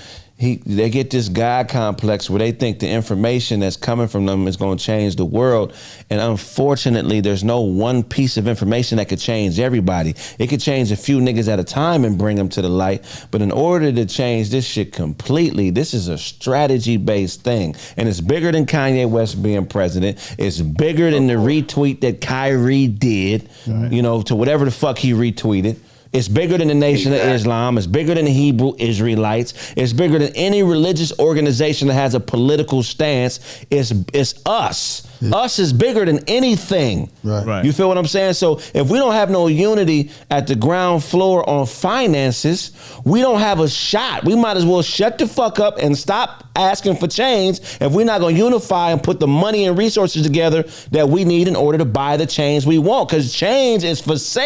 they get this God complex where they think the information that's coming from them is going to change the world. And unfortunately, there's no one piece of information that could change everybody. It could change a few niggas at a time and bring them to the light. But in order to change this shit completely, this is a strategy-based thing. And it's bigger than Kanye West being president. It's bigger than the retweet that Kyrie did, to whatever the fuck he retweeted. It's bigger than the Nation of Islam. It's bigger than the Hebrew Israelites. It's bigger than any religious organization that has a political stance. It's us. Yeah. Us is bigger than anything. Right. You feel what I'm saying? So if we don't have no unity at the ground floor on finances, we don't have a shot. We might as well shut the fuck up and stop asking for change if we're not going to unify and put the money and resources together that we need in order to buy the change we want. Because change is for sale.